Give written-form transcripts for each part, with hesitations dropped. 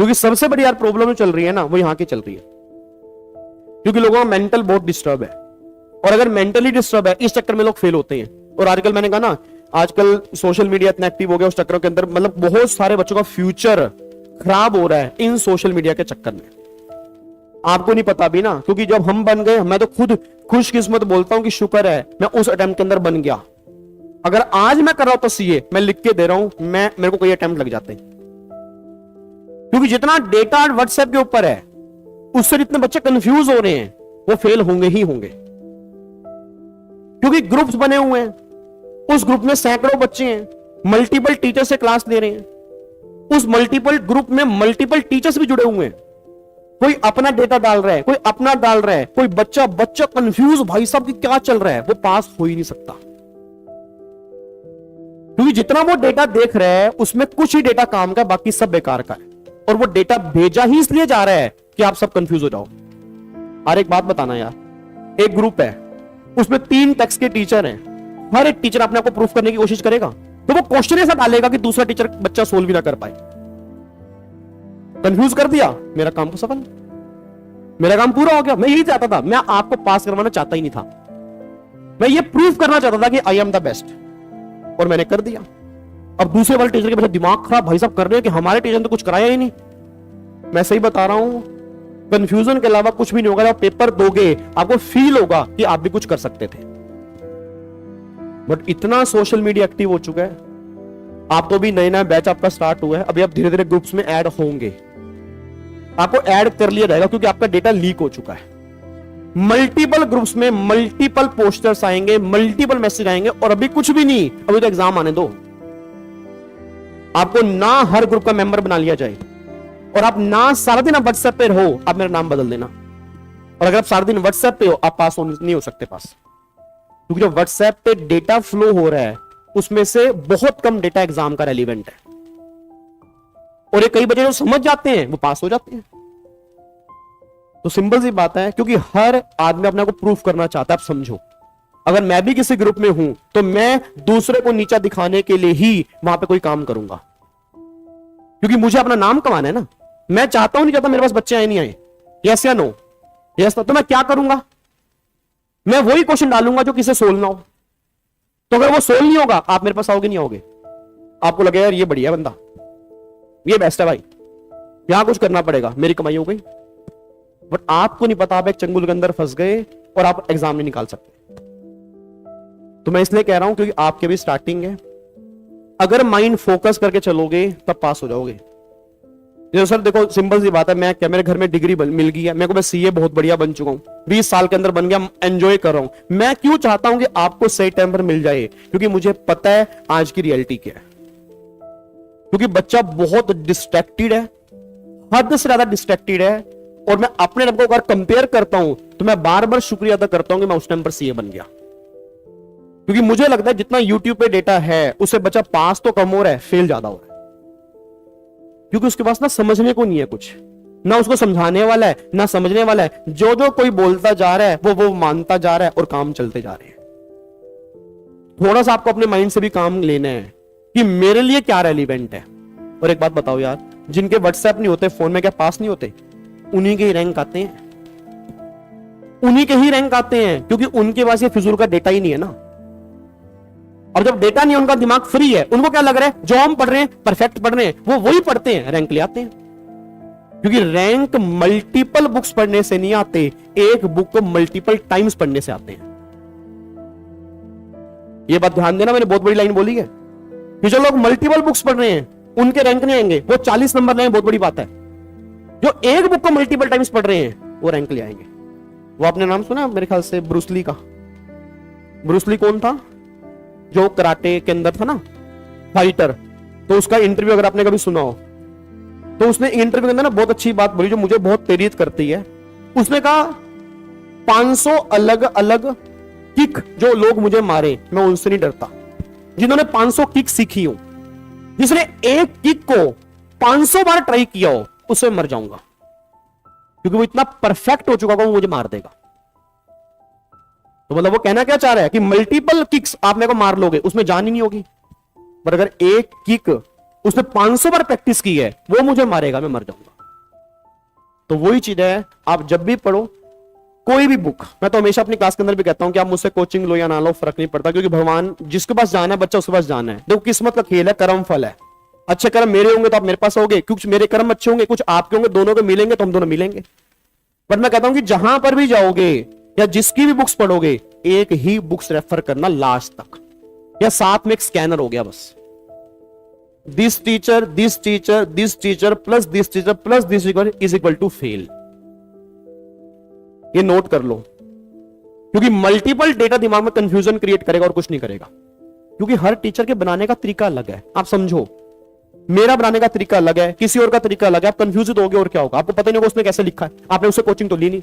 क्योंकि सबसे बड़ी यार प्रॉब्लम जो चल रही है ना वो यहां की चल रही है, क्योंकि लोगों का मेंटल बहुत डिस्टर्ब है, और अगर मेंटली डिस्टर्ब है इस चक्कर में लोग फेल होते हैं। और आजकल मैंने कहा ना, आजकल सोशल मीडिया इतना एक्टिव हो गया उस चक्करों के अंदर, मतलब बहुत सारे बच्चों का फ्यूचर खराब हो रहा है इन सोशल मीडिया के चक्कर में। आपको नहीं पता भी ना, क्योंकि जब हम बन गए, मैं तो खुद खुशकिस्मत बोलता हूं कि शुक्र है मैं उस अटेम्प्ट के अंदर बन गया। अगर आज मैं कर रहा हूं तो सीए मैं लिख के दे रहा हूं, मेरे को कोई अटेम्प्ट लग जाते हैं, क्योंकि जितना डेटा व्हाट्सएप के ऊपर है उससे जितने बच्चे कंफ्यूज हो रहे हैं वो फेल होंगे ही होंगे, क्योंकि ग्रुप्स बने हुए हैं, उस ग्रुप में सैकड़ों बच्चे हैं, मल्टीपल टीचर से क्लास ले रहे हैं, उस मल्टीपल ग्रुप में मल्टीपल टीचर्स भी जुड़े हुए हैं, कोई अपना डेटा डाल रहा है, कोई अपना डाल रहा है, कोई बच्चा कंफ्यूज, भाई साहब की क्या चल रहा है, वो पास हो ही नहीं सकता, क्योंकि जितना वो डेटा देख रहा है उसमें कुछ ही डेटा काम का, बाकी सब बेकार का है, और वो डेटा भेजा ही इसलिए जा रहा है कि आप सब कंफ्यूज हो जाओ। और एक बात बताना यार, एक ग्रुप है उसमें 3 टेक्स्ट के टीचर हैं, हर एक टीचर अपने आप को प्रूफ करने की कोशिश करेगा, तो वो क्वेश्चन ऐसा डालेगा कि दूसरा टीचर बच्चा सोल्व भी ना कर पाए। कंफ्यूज कर दिया, मेरा काम तो सफल, मेरा काम पूरा हो गया। मैं यही चाहता था, मैं आपको पास करवाना चाहता ही नहीं था, मैं ये प्रूफ करना चाहता था कि आई एम द बेस्ट, और मैंने कर दिया। अब दूसरे वाले टीचर के बच्चे दिमाग खराब भाई साहब कर रहे हैं कि हमारे टीचर ने तो कुछ कराया ही नहीं। मैं सही बता रहा हूं, कंफ्यूजन के अलावा कुछ भी नहीं होगा। जब पेपर दोगे आपको फील होगा कि आप भी कुछ कर सकते थे, बट इतना सोशल मीडिया एक्टिव हो चुका है। आप तो भी नया बैच आपका स्टार्ट हुआ है, अभी आप धीरे धीरे ग्रुप्स में ऐड होंगे, आपको ऐड कर लिया जाएगा क्योंकि आपका डेटा लीक हो चुका है। मल्टीपल ग्रुप्स में मल्टीपल पोस्टर्स आएंगे, मल्टीपल मैसेज आएंगे, और अभी कुछ भी नहीं, अभी तो एग्जाम आने दो। आपको ना हर ग्रुप का मेंबर बना लिया जाए, और आप ना सारा दिन आप व्हाट्सएप पे रहो, आप मेरा नाम बदल देना, और अगर आप सारा दिन व्हाट्सएप पे हो आप पास नहीं हो सकते पास, क्योंकि जो व्हाट्सएप पे डेटा फ्लो हो रहा है उसमें से बहुत कम डेटा एग्जाम का रेलिवेंट है, और ये कई बच्चे जो समझ जाते हैं वो पास हो जाते हैं। तो सिंपल सी बात है, क्योंकि हर आदमी अपने को प्रूफ करना चाहता है। आप समझो, अगर मैं भी किसी ग्रुप में हूं तो मैं दूसरे को नीचा दिखाने के लिए ही वहां पे कोई काम करूंगा, क्योंकि मुझे अपना नाम कमाना है ना। मैं चाहता हूं नहीं चाहता मेरे पास बच्चे आए नहीं आए, यस या नो, यस, तो मैं क्या करूंगा, मैं वही क्वेश्चन डालूंगा जो किसे सोल्व ना हो। तो अगर वो सोल्व नहीं होगा आप मेरे पास आओगे नहीं आओगे, आपको लगेगा यार ये बढ़िया बंदा, ये बेस्ट है भाई, यहां कुछ करना पड़ेगा, मेरी कमाई हो गई। बट आपको नहीं पता, आप एक चंगुल के अंदर फंस गए और आप एग्जाम नहीं निकाल सकते। तो मैं इसलिए कह रहा हूं क्योंकि आपके भी स्टार्टिंग है, अगर माइंड फोकस करके चलोगे तब पास हो जाओगे। जैसे सर देखो सिंपल सी बात है, मैं क्या, मेरे घर में डिग्री मिल गई है, मेरे को मैं सीए बहुत बढ़िया बन चुका हूं, 20 साल के अंदर बन गया, एंजॉय कर रहा हूं। मैं क्यों चाहता हूं कि आपको सही टाइम पर मिल जाए, क्योंकि मुझे पता है आज की रियलिटी क्या है। क्योंकि बच्चा बहुत डिस्ट्रैक्टेड है, हद से ज्यादा डिस्ट्रैक्टेड है, और मैं अपने को अगर कंपेयर करता हूं तो मैं बार बार शुक्रिया अदा करता हूं कि मैं उस टाइम पर सीए बन गया। क्योंकि मुझे लगता है जितना यूट्यूब पे डेटा है उससे बच्चा पास तो कम हो रहा है, फेल ज्यादा हो रहा है, क्योंकि उसके पास ना समझने को नहीं है कुछ, ना उसको समझाने वाला है ना समझने वाला है। जो जो कोई बोलता जा रहा है वो मानता जा रहा है और काम चलते जा रहे हैं। थोड़ा सा आपको अपने माइंड से भी काम लेना है कि मेरे लिए क्या रेलिवेंट है। और एक बात बताओ यार, जिनके व्हाट्सएप नहीं होते, फोन में क्या पास नहीं होते, उन्हीं के ही रैंक आते हैं, उन्हीं के ही रैंक आते हैं, क्योंकि उनके पास ये फिजूल का डेटा ही नहीं है ना। और जब डेटा नहीं है, उनका दिमाग फ्री है, उनको क्या लग रहा है जो हम पढ़ रहे हैं परफेक्ट पढ़ रहे हैं, वो वही पढ़ते हैं, रैंक ले आते हैं। क्योंकि रैंक मल्टीपल बुक्स पढ़ने से नहीं आते, एक बुक को मल्टीपल टाइम्स पढ़ने से आते हैं। ये बात ध्यान देना, मैंने बहुत बड़ी लाइन बोली है कि जो लोग मल्टीपल बुक्स पढ़ रहे हैं उनके रैंक नहीं आएंगे, वो 40 नंबर लाएंगे, बहुत बड़ी बात है। जो एक बुक को मल्टीपल टाइम्स पढ़ रहे हैं वो रैंक ले आएंगे। वो आपने नाम सुना मेरे ख्याल से ब्रूसली का। ब्रूसली कौन था, जो कराटे के अंदर था ना, फाइटर। तो उसका इंटरव्यू अगर आपने कभी सुना हो तो उसने इंटरव्यू के अंदर ना बहुत अच्छी बात बोली जो मुझे बहुत प्रेरित करती है। उसने कहा 500 अलग अलग किक जो लोग मुझे मारे मैं उनसे नहीं डरता, जिन्होंने 500 किक सीखी हो, जिसने एक किक को 500 बार ट्राई किया हो, उससे मर जाऊंगा, क्योंकि वो इतना परफेक्ट हो चुका होगा, वो मुझे मार देगा। तो मतलब वो कहना क्या चाह रहा है कि मल्टीपल किक्स आप मेरे को मार लोगे, उसमें जान ही नहीं होगी, पर अगर एक किक उसने 500 बार प्रैक्टिस की है वो मुझे मारेगा, मैं मर जाऊंगा। तो वही चीज है, आप जब भी पढ़ो कोई भी बुक, मैं तो हमेशा अपनी क्लास के अंदर भी कहता हूं कि आप मुझसे कोचिंग लो या ना लो फर्क नहीं पड़ता, क्योंकि भगवान जिसके पास जाना है बच्चा उसके पास जाना है। देखो किस्मत का खेल है, कर्म फल है। अच्छे कर्म मेरे होंगे तो आप मेरे पास होगे, कुछ मेरे कर्म अच्छे होंगे कुछ आपके होंगे, दोनों के मिलेंगे तो हम दोनों मिलेंगे। पर मैं कहता हूं कि जहां पर भी जाओगे या जिसकी भी बुक्स पढ़ोगे, एक ही बुक्स रेफर करना लास्ट तक, या साथ में एक स्कैनर हो गया बस। This teacher this teacher this teacher plus this teacher plus this teacher is equal to fail. ये नोट कर लो, क्योंकि मल्टीपल डेटा दिमाग में कंफ्यूजन क्रिएट करेगा और कुछ नहीं करेगा। क्योंकि हर टीचर के बनाने का तरीका अलग है, आप समझो। मेरा बनाने का तरीका अलग है, किसी और का तरीका अलग है, आप कंफ्यूज होगे और क्या होगा, आपको पता नहीं होगा उसने कैसे लिखा है, आपने उससे कोचिंग तो ली नहीं,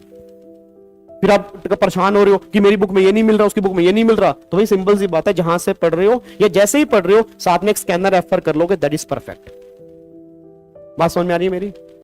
फिर आप परेशान हो रहे हो कि मेरी बुक में ये नहीं मिल रहा, उसकी बुक में ये नहीं मिल रहा। तो वही सिंपल सी बात है, जहां से पढ़ रहे हो या जैसे ही पढ़ रहे हो साथ में एक स्कैनर रेफर कर लोगे, दैट इज परफेक्ट। बात समझ में आ रही है मेरी?